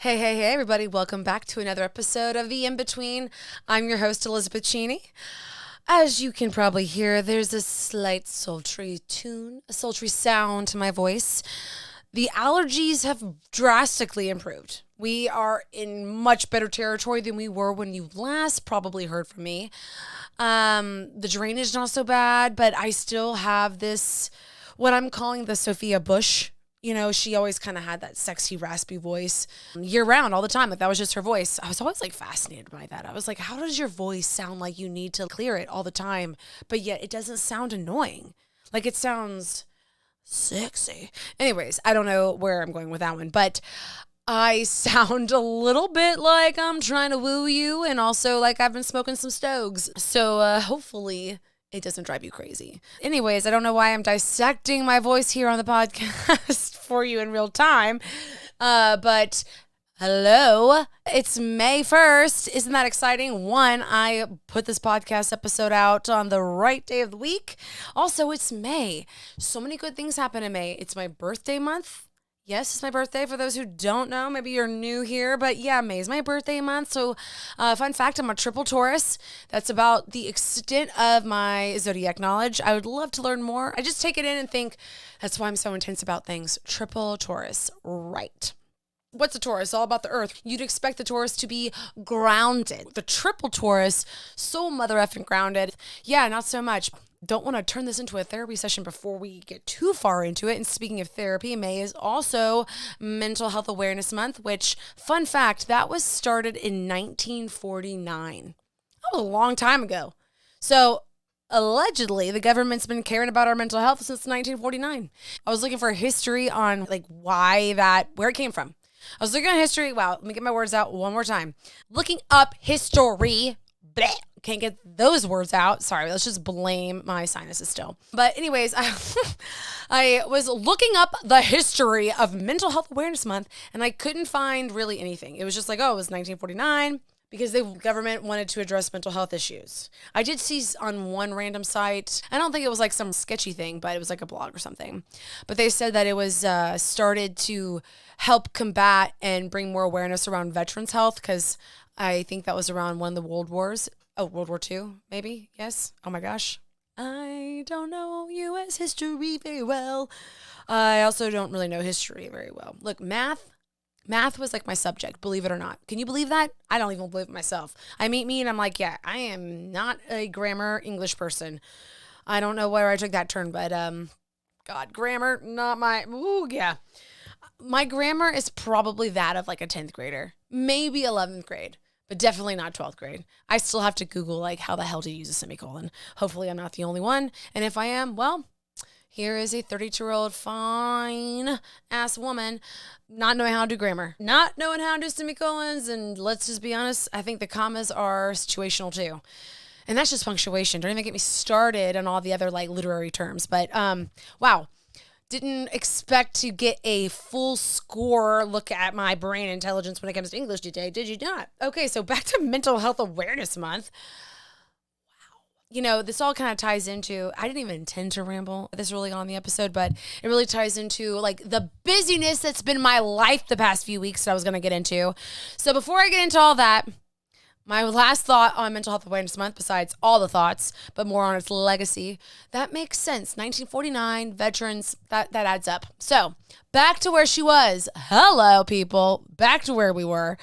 Hey, everybody. Welcome back to another episode of The In-Between. I'm your host, Elizabeth Cheney. As you can probably hear, there's a slight sultry tune, a sultry sound to my voice. The allergies have drastically improved. We are in much better territory than we were when you last probably heard from me. The drainage is not so bad, but I still have this, what I'm calling the Sophia Bush. You know, she always kind of had that sexy, raspy voice year round, all the time. Like, that was just her voice. I was always, fascinated by that. I was like, how does your voice sound like you need to clear it all the time, but yet it doesn't sound annoying? Like, it sounds sexy. Anyways, I don't know where I'm going with that one, but I sound a little bit like I'm trying to woo you, and also like I've been smoking some stogies. So hopefully it doesn't drive you crazy. Anyways, I don't know why I'm dissecting my voice here on the podcast for you in real time. But hello, it's May 1st. Isn't that exciting? One, I put this podcast episode out on the right day of the week. Also, it's May. So many good things happen in May. It's my birthday month. Yes, it's my birthday. For those who don't know, maybe you're new here, but yeah, May is my birthday month. So fun fact, I'm a triple Taurus. That's about the extent of my zodiac knowledge. I would love to learn more. I just take it in and think, that's why I'm so intense about things. Triple Taurus, right. What's a Taurus? All about the earth. You'd expect the Taurus to be grounded. The triple Taurus, so mother effing grounded. Yeah, not so much. Don't want to turn this into a therapy session before we get too far into it. And speaking of therapy, May is also Mental Health Awareness Month, which, fun fact, that was started in 1949. That was a long time ago. So allegedly, the government's been caring about our mental health since 1949. I was looking for history on where it came from. I was looking at history. Wow, let me get my words out one more time. Looking up history. Bleh. Can't get those words out. Sorry, let's just blame my sinuses still. But anyways, I was looking up the history of Mental Health Awareness Month, and I couldn't find really anything. It was just like, oh, it was 1949 because the government wanted to address mental health issues. I did see on one random site, I don't think it was like some sketchy thing, but it was like a blog or something. But they said that it was started to help combat and bring more awareness around veterans' health, because I think that was around one of the World Wars. Oh, World War II, maybe? Yes? Oh my gosh. I don't know U.S. history very well. I also don't really know history very well. Look, math was like my subject, believe it or not. Can you believe that? I don't even believe it myself. I meet me and I'm like, yeah, I am not a grammar English person. I don't know where I took that turn, but God, grammar, not my, yeah. My grammar is probably that of like a 10th grader, maybe 11th grade. But definitely not 12th grade. I still have to Google, how the hell to use a semicolon. Hopefully I'm not the only one. And if I am, well, here is a 32-year-old fine-ass woman not knowing how to do grammar. Not knowing how to do semicolons. And let's just be honest, I think the commas are situational too. And that's just punctuation. Don't even get me started on all the other, literary terms. But, wow. Didn't expect to get a full score look at my brain intelligence when it comes to English today, did you not? Okay, so back to Mental Health Awareness Month. Wow. You know, this all kind of ties into, I didn't even intend to ramble this early on in the episode, but it really ties into the busyness that's been my life the past few weeks that I was going to get into. So before I get into all that, my last thought on Mental Health Awareness Month, besides all the thoughts, but more on its legacy, that makes sense. 1949, veterans, that adds up. So, back to where she was. Hello, people. Back to where we were.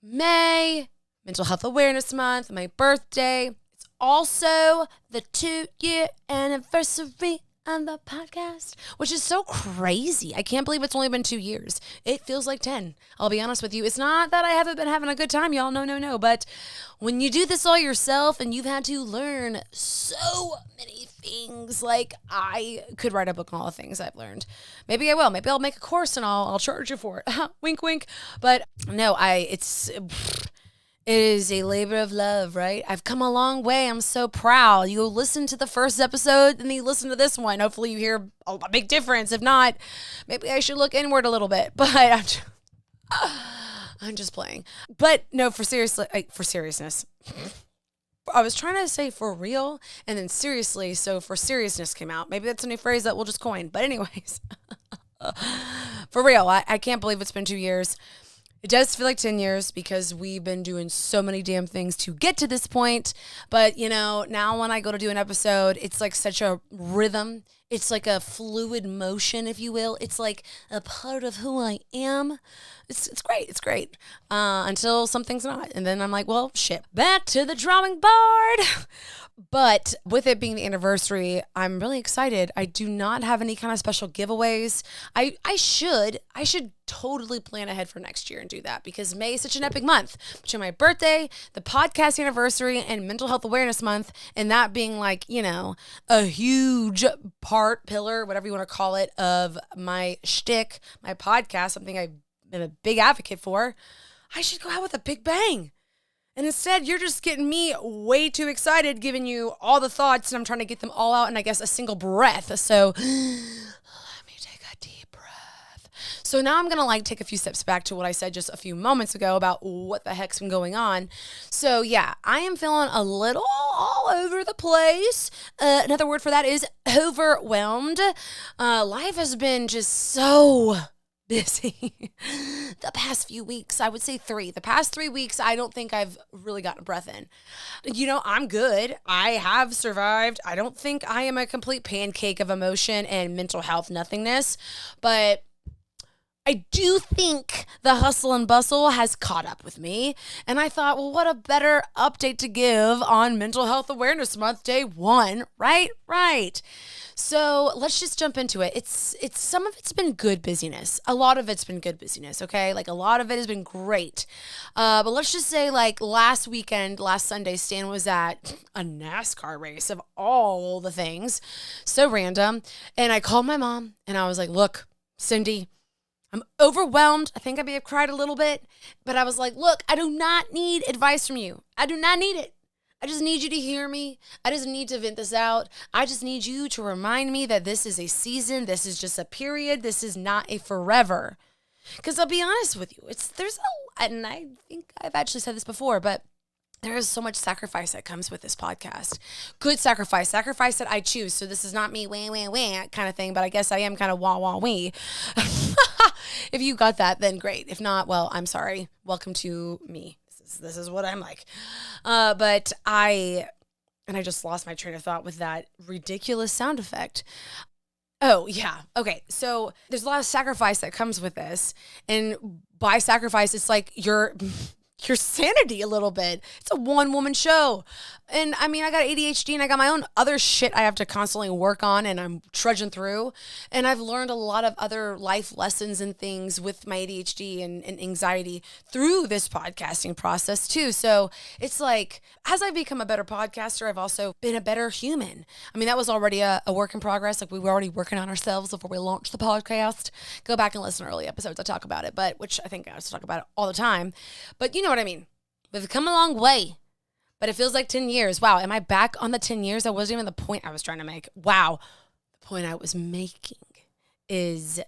May, Mental Health Awareness Month, my birthday. It's also the 2-year anniversary on the podcast, which is so crazy. I can't believe it's only been 2 years. It feels like 10. I'll be honest with you. It's not that I haven't been having a good time, y'all. No. But when you do this all yourself and you've had to learn so many things, I could write a book on all the things I've learned. Maybe I will. Maybe I'll make a course and I'll charge you for it. Wink, wink. But no, it is a labor of love, right? I've come a long way. I'm so proud. You listen to the first episode and then you listen to this one. Hopefully you hear a big difference. If not, maybe I should look inward a little bit. But I'm just playing. But no, for seriousness. I was trying to say for real and then seriously. So for seriousness came out. Maybe that's a new phrase that we'll just coin. But anyways, for real, I can't believe it's been 2 years. It does feel like 10 years because we've been doing so many damn things to get to this point. But, now when I go to do an episode, it's like such a rhythm. It's like a fluid motion, if you will. It's like a part of who I am. It's great. It's great. Until something's not. And then I'm like, well, shit, back to the drawing board. But with it being the anniversary, I'm really excited. I do not have any kind of special giveaways. I should totally plan ahead for next year and do that because May is such an epic month. Between my birthday, the podcast anniversary, and Mental Health Awareness Month, and that being like, a huge pillar, whatever you want to call it, of my shtick, my podcast, something I've been a big advocate for, I should go out with a big bang. And instead, you're just getting me way too excited, giving you all the thoughts, and I'm trying to get them all out in, I guess, a single breath. So let me take a deep breath. So now I'm going to take a few steps back to what I said just a few moments ago about what the heck's been going on. So yeah, I am feeling a little all over the place. Another word for that is overwhelmed. Life has been just so busy the past few weeks. I would say the past 3 weeks. I don't think I've really gotten a breath in. I'm good. I have survived. I don't think I am a complete pancake of emotion and mental health nothingness, but I do think the hustle and bustle has caught up with me. And I thought, well, what a better update to give on Mental Health Awareness Month, day 1, right? Right. So let's just jump into it. It's some of it's been good busyness. A lot of it's been good busyness, okay? Like a lot of it has been great. But let's just say last Sunday, Stan was at a NASCAR race of all the things. So random. And I called my mom and I was like, look, Cindy, I'm overwhelmed. I think I may have cried a little bit, but I was like, look, I do not need advice from you. I do not need it. I just need you to hear me. I just need to vent this out. I just need you to remind me that this is a season. This is just a period. This is not a forever. Because I'll be honest with you, and I think I've actually said this before, but there is so much sacrifice that comes with this podcast. Good sacrifice that I choose. So this is not me wah, wah, wah kind of thing, but I guess I am kind of wah, wah, wee. If you got that, then great. If not, well, I'm sorry. Welcome to me. This is what I'm like. But I just lost my train of thought with that ridiculous sound effect. Oh, yeah. Okay. So there's a lot of sacrifice that comes with this. And by sacrifice, it's like your sanity a little bit. It's a one-woman show. And I mean, I got ADHD and I got my own other shit I have to constantly work on and I'm trudging through. And I've learned a lot of other life lessons and things with my ADHD and anxiety through this podcasting process too. So it's like, as I've become a better podcaster, I've also been a better human. I mean, that was already a work in progress. Like we were already working on ourselves before we launched the podcast. Go back and listen to early episodes. I talk about it, which I think I talk about it all the time. But you know what I mean? We've come a long way. But it feels like 10 years. Wow, am I back on the 10 years? That wasn't even the point I was trying to make. Wow. The point I was making is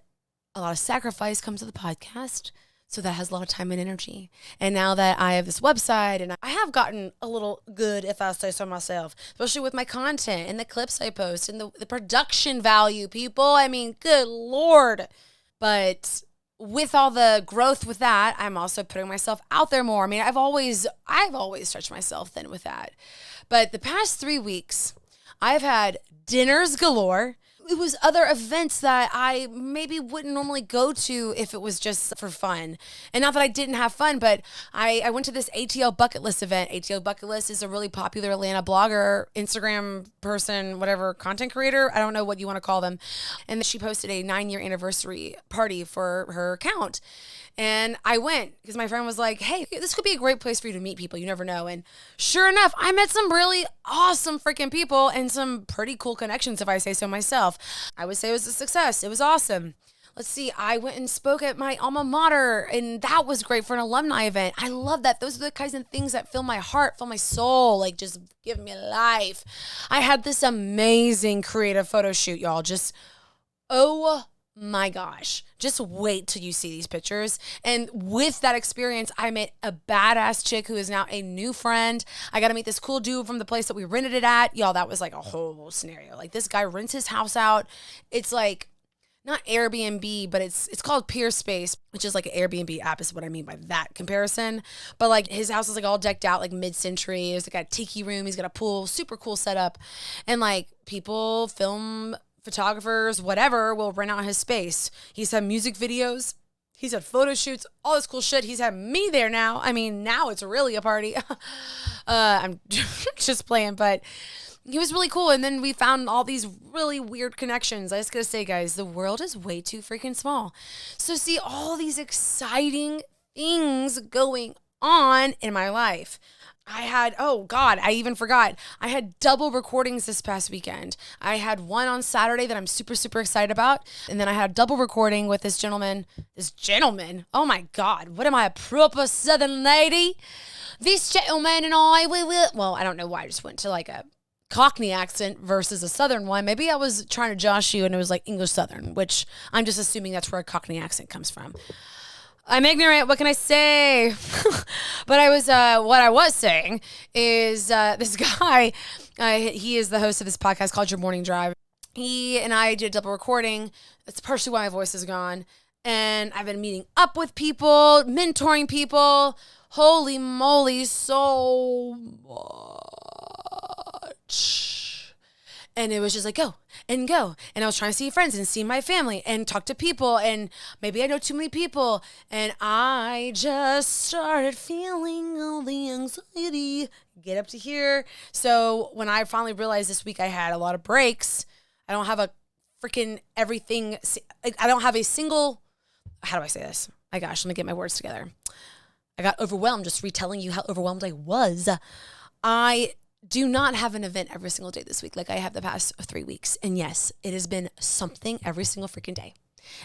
a lot of sacrifice comes to the podcast. So that has a lot of time and energy. And now that I have this website and I have gotten a little good, if I say so myself, especially with my content and the clips I post and the production value, people. I mean, good Lord. But with all the growth with that, I'm also putting myself out there more. I mean, I've always stretched myself thin with that. But the past 3 weeks, I've had dinners galore. It was other events that I maybe wouldn't normally go to if it was just for fun. And not that I didn't have fun, but I went to this ATL Bucket List event. ATL Bucket List is a really popular Atlanta blogger, Instagram person, whatever, content creator. I don't know what you want to call them. And she posted a 9-year anniversary party for her account. And I went because my friend was like, hey, this could be a great place for you to meet people. You never know. And sure enough, I met some really awesome freaking people and some pretty cool connections, if I say so myself. I would say it was a success. It was awesome. Let's see. I went and spoke at my alma mater, and that was great for an alumni event. I love that. Those are the kinds of things that fill my heart, fill my soul, like just give me life. I had this amazing creative photo shoot, y'all. Just, oh my gosh, just wait till you see these pictures. And with that experience, I met a badass chick who is now a new friend. I got to meet this cool dude from the place that we rented it at. Y'all, that was like a whole scenario. Like this guy rents his house out. It's like not Airbnb, but it's called Peer Space, which is like an Airbnb app is what I mean by that comparison. But like his house is like all decked out like mid-century. He's got a tiki room. He's got a pool, super cool setup. And like people, film photographers, whatever, will rent out his space. He's had music videos. He's had photo shoots, all this cool shit. He's had me there now. I mean, now it's really a party. I'm just playing, but he was really cool. And then we found all these really weird connections. I just gotta say, guys, the world is way too freaking small. So see all these exciting things going on in my life. I had, oh God, I even forgot. I had double recordings this past weekend. I had one on Saturday that I'm super, super excited about. And then I had a double recording with this gentleman. Oh my God, what am I, a proper Southern lady? This gentleman and I, well, I don't know why I just went to like a Cockney accent versus a Southern one. Maybe I was trying to josh you and it was like English Southern, which I'm just assuming that's where a Cockney accent comes from. I'm ignorant. What can I say? But what I was saying is this guy, he is the host of this podcast called Your Morning Drive. He and I did a double recording. That's partially why my voice is gone. And I've been meeting up with people, mentoring people. Holy moly, so much. And it was just like, go. And I was trying to see friends and see my family and talk to people. And maybe I know too many people. And I just started feeling all the anxiety. Get up to here. So when I finally realized this week I had a lot of breaks, I don't have a freaking everything. I don't have a single, how do I say this? My gosh, let me get my words together. I got overwhelmed just retelling you how overwhelmed I was. I do not have an event every single day this week like I have the past 3 weeks. And yes, it has been something every single freaking day.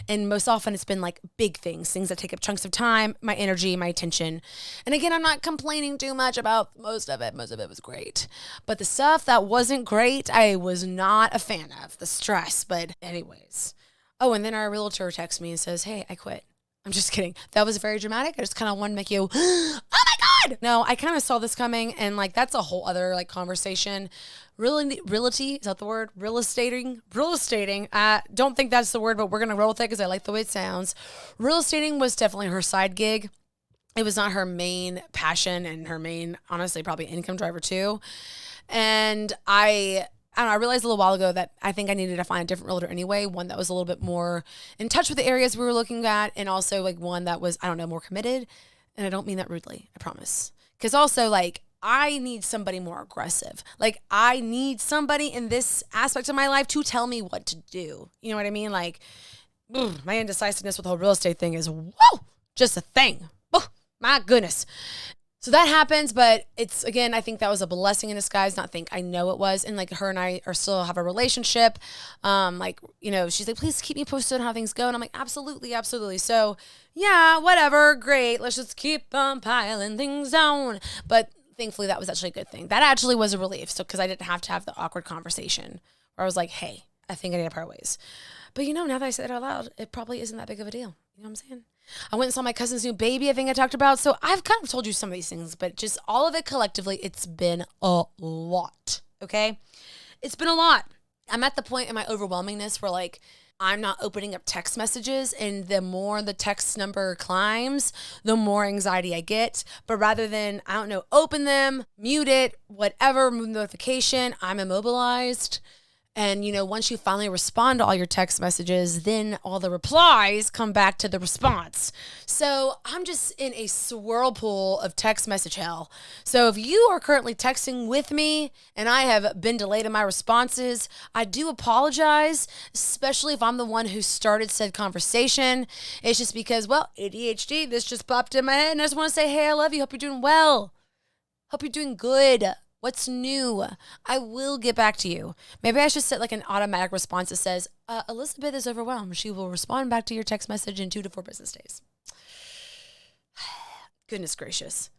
And most often it's been like big things that take up chunks of time, my energy, my attention. And again, I'm not complaining too much about most of it. Most of it was great. But the stuff that wasn't great, I was not a fan of, the stress. But anyways. Oh, and then our realtor texts me and says, hey, I quit. I'm just kidding. That was very dramatic. I just kind of wanted to make you, oh my God. No, I kind of saw this coming, and like that's a whole other like conversation. Realty, is that the word? Real estating. Don't think that's the word, but we're going to roll with it because I like the way it sounds. Real estating was definitely her side gig. It was not her main passion and her main, honestly, probably income driver too. And I don't know, I realized a little while ago that I think I needed to find a different realtor anyway, one that was a little bit more in touch with the areas we were looking at, and also like one that was, I don't know, more committed. And I don't mean that rudely, I promise. Because also like I need somebody more aggressive. Like I need somebody in this aspect of my life to tell me what to do. You know what I mean? Like my indecisiveness with the whole real estate thing is, whoa, just a thing. Oh, my goodness. So that happens, but it's, again, I think that was a blessing in disguise. I know it was. And like her and I are still have a relationship. Like, you know, she's like, please keep me posted on how things go. And I'm like, absolutely, absolutely. So yeah, whatever. Great. Let's just keep on piling things down. But thankfully that was actually a good thing. That actually was a relief. So, cause I didn't have to have the awkward conversation where I was like, hey, I think I need to part ways. But you know, now that I said it out loud, it probably isn't that big of a deal. You know what I'm saying? I went and saw my cousin's new baby, I think I talked about. So I've kind of told you some of these things, but just all of it collectively, it's been a lot, okay? It's been a lot. I'm at the point in my overwhelmingness where like, I'm not opening up text messages, and the more the text number climbs, the more anxiety I get. But rather than, I don't know, open them, mute it, whatever, move notification, I'm immobilized. And, you know, once you finally respond to all your text messages, then all the replies come back to the response. So I'm just in a swirlpool of text message hell. So if you are currently texting with me and I have been delayed in my responses, I do apologize, especially if I'm the one who started said conversation. It's just because, well, ADHD, this just popped in my head, and I just want to say, hey, I love you. Hope you're doing well. Hope you're doing good. What's new? I will get back to you. Maybe I should set like an automatic response that says, Elizabeth is overwhelmed. She will respond back to your text message in 2 to 4 business days. Goodness gracious.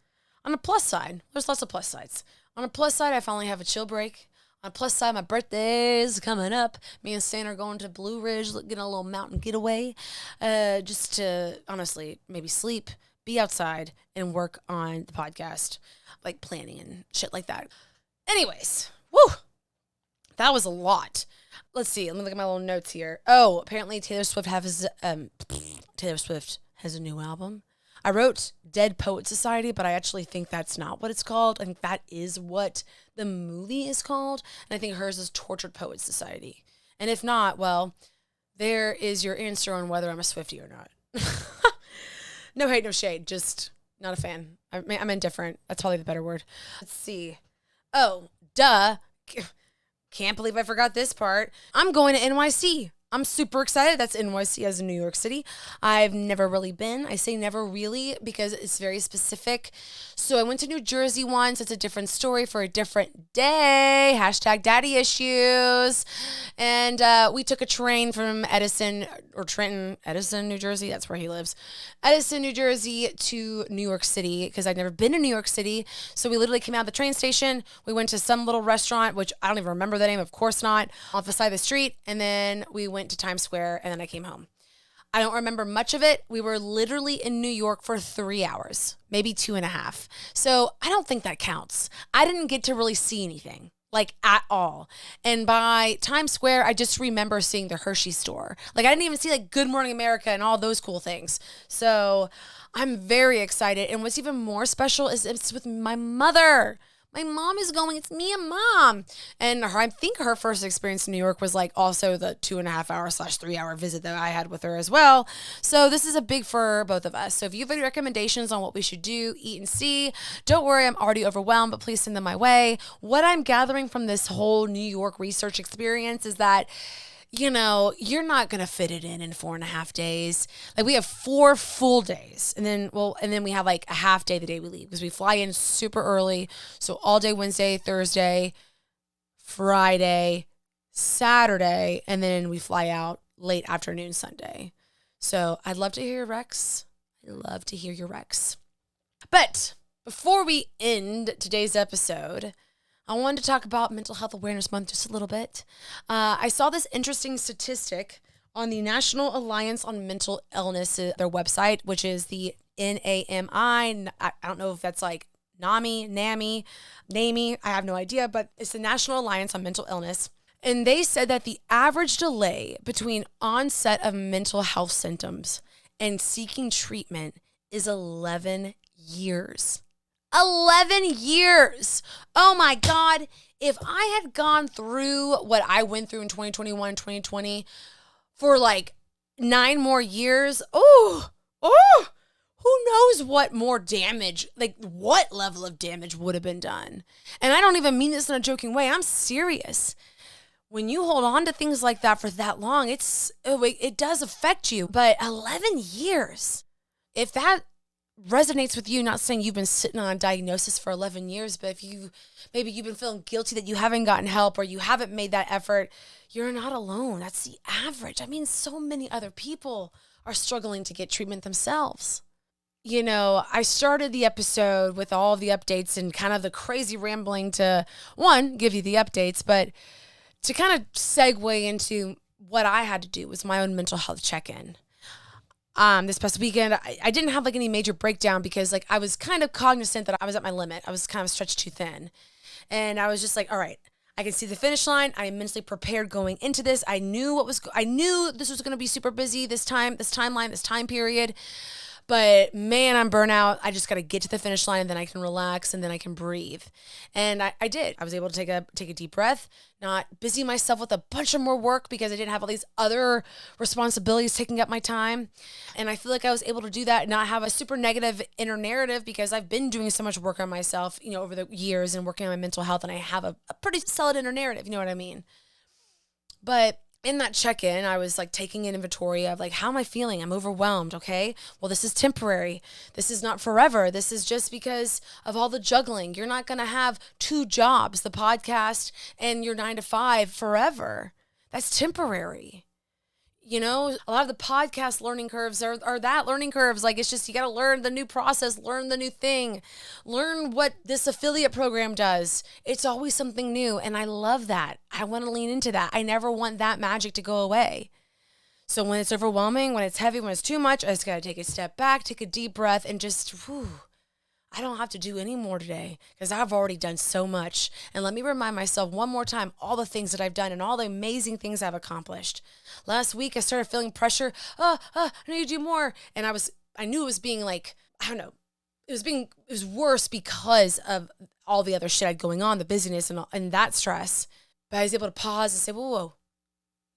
On a plus side, there's lots of plus sides. On a plus side, I finally have a chill break. On a plus side, my birthday is coming up. Me and Stan are going to Blue Ridge, getting a little mountain getaway, just to honestly maybe sleep, be outside, and work on the podcast, like planning and shit like that. Anyways, woo, that was a lot. Let's see. Let me look at my little notes here. Oh, apparently Taylor Swift has a new album. I wrote Dead Poet Society, but I actually think that's not what it's called. I think that is what the movie is called. And I think hers is Tortured Poet Society. And if not, well, there is your answer on whether I'm a Swiftie or not. No hate, no shade. Just not a fan. I'm indifferent. That's probably the better word. Let's see. Oh, duh. Can't believe I forgot this part. I'm going to NYC. I'm super excited. That's NYC as in New York City. I've never really been. I say never really because it's very specific. So I went to New Jersey once. It's a different story for a different day. Hashtag daddy issues. And we took a train from Edison or Trenton, Edison, New Jersey. That's where he lives. Edison, New Jersey to New York City because I'd never been to New York City. So we literally came out of the train station. We went to some little restaurant, which I don't even remember the name. Of course not. Off the side of the street. And then we went to Times Square, and then I came home. I don't remember much of it. We were literally in New York for 3 hours, maybe 2.5. So I don't think that counts. I didn't get to really see anything, like at all. And by Times Square, I just remember seeing the Hershey store. Like I didn't even see like Good Morning America and all those cool things. So I'm very excited. And what's even more special is it's with my mother. My mom is going. It's me and mom. And I think her first experience in New York was like also the 2.5 hour / 3 hour visit that I had with her as well. So this is a big for both of us. So if you have any recommendations on what we should do, eat and see, don't worry, I'm already overwhelmed, but please send them my way. What I'm gathering from this whole New York research experience is that you're not going to fit it in 4.5 days. Like we have 4 full days and then we have like a half day the day we leave because we fly in super early. So all day Wednesday, Thursday, Friday, Saturday, and then we fly out late afternoon Sunday. So I'd love to hear your recs. But before we end today's episode, I wanted to talk about Mental Health Awareness Month just a little bit. I saw this interesting statistic on the National Alliance on Mental Illness, their website, which is the NAMI. I don't know if that's like NAMI, I have no idea, but it's the National Alliance on Mental Illness. And they said that the average delay between onset of mental health symptoms and seeking treatment is 11 years. 11 years. Oh my God. If I had gone through what I went through in 2021, 2020 for like 9 more years, who knows what more damage, like what level of damage would have been done. And I don't even mean this in a joking way. I'm serious. When you hold on to things like that for that long, it does affect you. But 11 years, if that resonates with you, not saying you've been sitting on a diagnosis for 11 years, but if maybe you've been feeling guilty that you haven't gotten help or you haven't made that effort, you're not alone. That's the average. I mean, so many other people are struggling to get treatment themselves. I started the episode with all the updates and kind of the crazy rambling to, one, give you the updates, but to kind of segue into what I had to do was my own mental health check-in. This past weekend, I didn't have like any major breakdown because like I was kind of cognizant that I was at my limit. I was kind of stretched too thin. And I was just like, all right, I can see the finish line. I am mentally prepared going into this. I knew this was going to be super busy this time period. But man, I'm burnout. I just got to get to the finish line and then I can relax and then I can breathe. And I did. I was able to take a deep breath, not busy myself with a bunch of more work because I didn't have all these other responsibilities taking up my time. And I feel like I was able to do that and not have a super negative inner narrative because I've been doing so much work on myself, over the years and working on my mental health. And I have a pretty solid inner narrative, you know what I mean? But in that check-in, I was like taking an inventory of like, how am I feeling? I'm overwhelmed. Okay. Well, this is temporary. This is not forever. This is just because of all the juggling. You're not going to have 2 jobs, the podcast and your 9 to 5 forever. That's temporary. A lot of the podcast learning curves are that learning curves. Like, it's just, you got to learn the new process, learn the new thing, learn what this affiliate program does. It's always something new. And I love that. I want to lean into that. I never want that magic to go away. So when it's overwhelming, when it's heavy, when it's too much, I just got to take a step back, take a deep breath and just, I don't have to do any more today because I've already done so much. And let me remind myself one more time all the things that I've done and all the amazing things I've accomplished. Last week, I started feeling pressure. I need to do more. And I knew it was being like, I don't know, it was worse because of all the other shit I had going on, the busyness and that stress. But I was able to pause and say, whoa,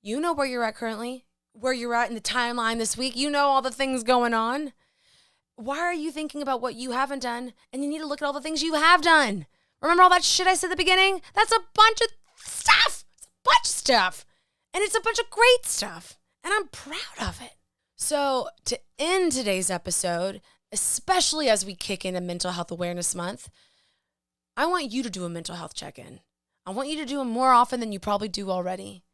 you know where you're at currently, where you're at in the timeline this week. You know all the things going on. Why are you thinking about what you haven't done? And you need to look at all the things you have done. Remember all that shit I said at the beginning? That's a bunch of stuff. It's a bunch of stuff. And it's a bunch of great stuff. And I'm proud of it. So to end today's episode, especially as we kick into Mental Health Awareness Month, I want you to do a mental health check-in. I want you to do it more often than you probably do already.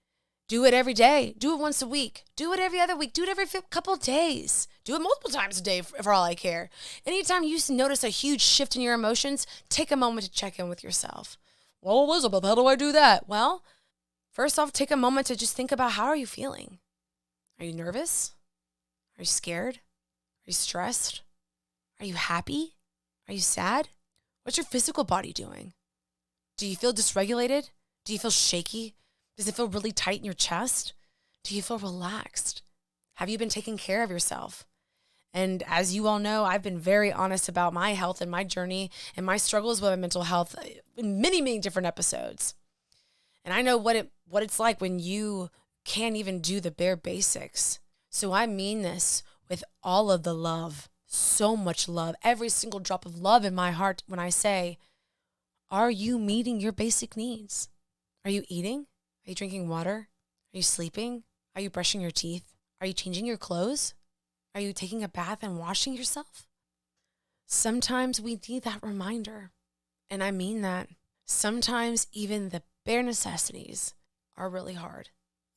Do it every day. Do it once a week. Do it every other week. Do it every couple of days. Do it multiple times a day for all I care. Anytime you notice a huge shift in your emotions, take a moment to check in with yourself. Well, Elizabeth, how do I do that? Well, first off, take a moment to just think about how are you feeling? Are you nervous? Are you scared? Are you stressed? Are you happy? Are you sad? What's your physical body doing? Do you feel dysregulated? Do you feel shaky? Does it feel really tight in your chest? Do you feel relaxed? Have you been taking care of yourself? And as you all know, I've been very honest about my health and my journey and my struggles with my mental health in many, many different episodes. And I know what it's like when you can't even do the bare basics. So I mean this with all of the love, so much love, every single drop of love in my heart when I say, are you meeting your basic needs? Are you eating? Are you drinking water? Are you sleeping? Are you brushing your teeth? Are you changing your clothes? Are you taking a bath and washing yourself? Sometimes we need that reminder. And I mean that. Sometimes even the bare necessities are really hard.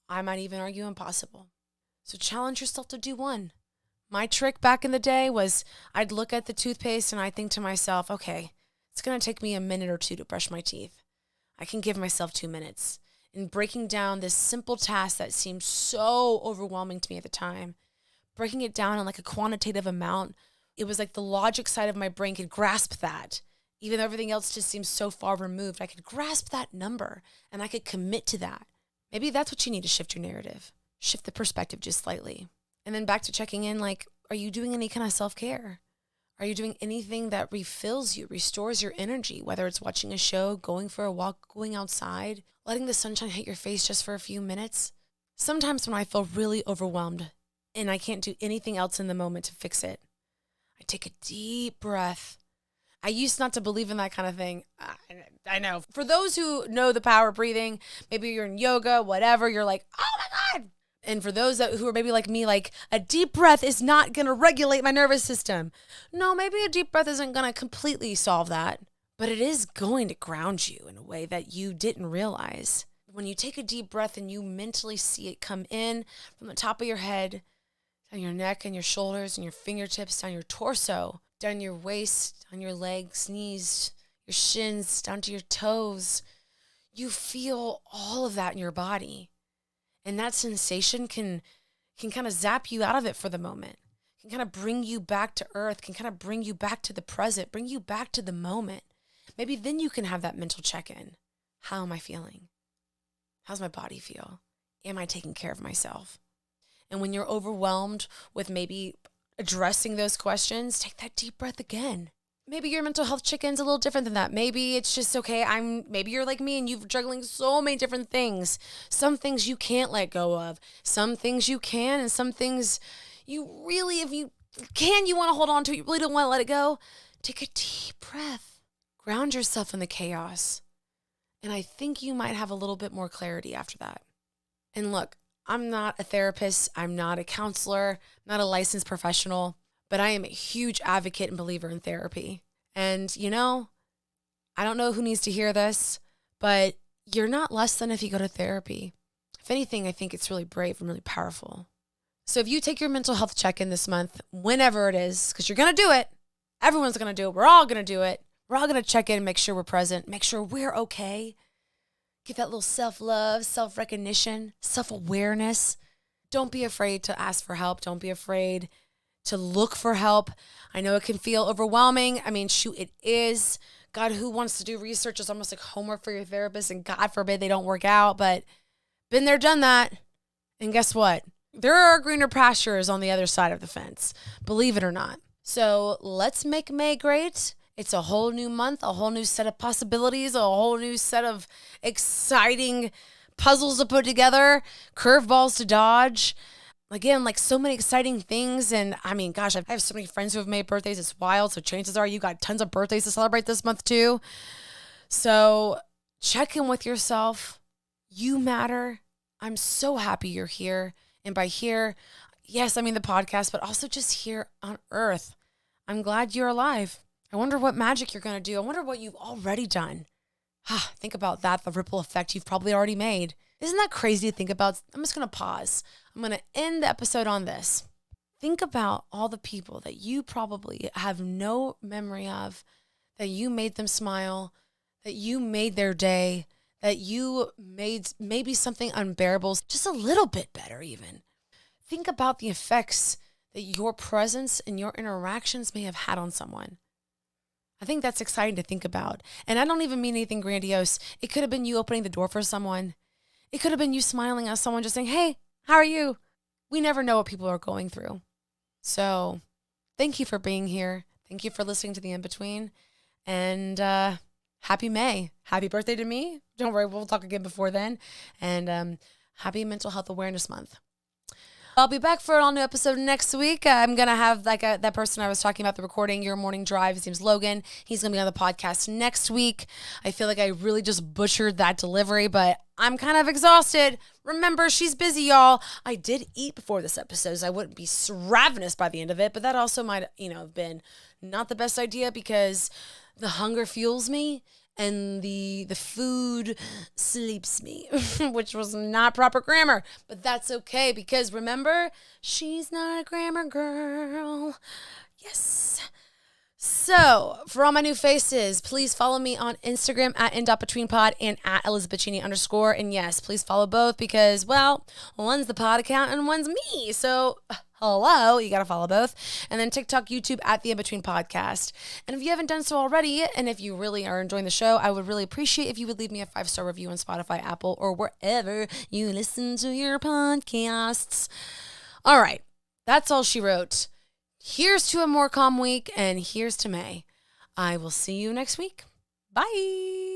I might even argue impossible. So challenge yourself to do one. My trick back in the day was I'd look at the toothpaste and I'd think to myself, okay, it's going to take me a minute or two to brush my teeth. I can give myself 2 minutes. In breaking down this simple task that seemed so overwhelming to me at the time, breaking it down in like a quantitative amount, it was like the logic side of my brain could grasp that. Even though everything else just seems so far removed, I could grasp that number and I could commit to that. Maybe that's what you need to shift your narrative. Shift the perspective just slightly. And then back to checking in, like, are you doing any kind of self-care? Are you doing anything that refills you, restores your energy, whether it's watching a show, going for a walk, going outside, letting the sunshine hit your face just for a few minutes? Sometimes when I feel really overwhelmed and I can't do anything else in the moment to fix it, I take a deep breath. I used not to believe in that kind of thing. I know. For those who know the power of breathing, maybe you're in yoga, whatever, you're like, oh my God. And for those who are maybe like me, like a deep breath is not going to regulate my nervous system. No, maybe a deep breath isn't going to completely solve that, but it is going to ground you in a way that you didn't realize. When you take a deep breath and you mentally see it come in from the top of your head, down your neck and your shoulders and your fingertips, down your torso, down your waist, down your legs, knees, your shins, down to your toes, you feel all of that in your body. And that sensation can kind of zap you out of it for the moment, can kind of bring you back to earth, can kind of bring you back to the present, bring you back to the moment. Maybe then you can have that mental check-in. How am I feeling? How's my body feel? Am I taking care of myself? And when you're overwhelmed with maybe addressing those questions, take that deep breath again. Maybe your mental health check-in's a little different than that. Maybe it's just, okay, maybe you're like me and you're juggling so many different things. Some things you can't let go of. Some things you can, and some things you really, if you can, you want to hold on to. You really don't want to let it go. Take a deep breath. Ground yourself in the chaos. And I think you might have a little bit more clarity after that. And look, I'm not a therapist. I'm not a counselor, not a licensed professional. But I am a huge advocate and believer in therapy. And, I don't know who needs to hear this, but you're not less than if you go to therapy. If anything, I think it's really brave and really powerful. So if you take your mental health check-in this month, whenever it is, because you're going to do it, everyone's going to do it, we're all going to do it. We're all going to check in and make sure we're present, make sure we're okay. Give that little self-love, self-recognition, self-awareness. Don't be afraid to ask for help. Don't be afraid to look for help. I know it can feel overwhelming. I mean, shoot, it is. God, who wants to do research? It's almost like homework for your therapist, and God forbid they don't work out, but been there, done that. And guess what? There are greener pastures on the other side of the fence, believe it or not. So let's make May great. It's a whole new month, a whole new set of possibilities, a whole new set of exciting puzzles to put together, curveballs to dodge. Again, like so many exciting things. And I mean, gosh, I have so many friends who have made birthdays. It's wild. So chances are you got tons of birthdays to celebrate this month too. So check in with yourself. You matter. I'm so happy you're here. And by here, yes, I mean the podcast, but also just here on earth. I'm glad you're alive. I wonder what magic you're going to do. I wonder what you've already done. Think about that, the ripple effect you've probably already made. Isn't that crazy to think about? I'm just going to pause. I'm going to end the episode on this. Think about all the people that you probably have no memory of, that you made them smile, that you made their day, that you made maybe something unbearable just a little bit better even. Think about the effects that your presence and your interactions may have had on someone. I think that's exciting to think about. And I don't even mean anything grandiose. It could have been you opening the door for someone. It could have been you smiling at someone, just saying, hey, how are you? We never know what people are going through. So thank you for being here. Thank you for listening to The In-Between. And happy May. Happy birthday to me. Don't worry, we'll talk again before then. And happy Mental Health Awareness Month. I'll be back for an all-new episode next week. I'm going to have that person I was talking about, the recording, Your Morning Drive. His name's Logan. He's going to be on the podcast next week. I feel like I really just butchered that delivery, but I'm kind of exhausted. Remember, she's busy, y'all. I did eat before this episode, so I wouldn't be ravenous by the end of it, but that also might, have been not the best idea because the hunger fuels me. And the food sleeps me, which was not proper grammar. But that's okay because remember, she's not a grammar girl. Yes. So for all my new faces, please follow me on Instagram at in.betweenpod and at elizabethcheney_. And yes, please follow both because, well, one's the pod account and one's me. So hello, you got to follow both. And then TikTok, YouTube at the In-Between Podcast. And if you haven't done so already, and if you really are enjoying the show, I would really appreciate if you would leave me a 5-star review on Spotify, Apple, or wherever you listen to your podcasts. All right, that's all she wrote. Here's to a more calm week, and here's to May. I will see you next week. Bye.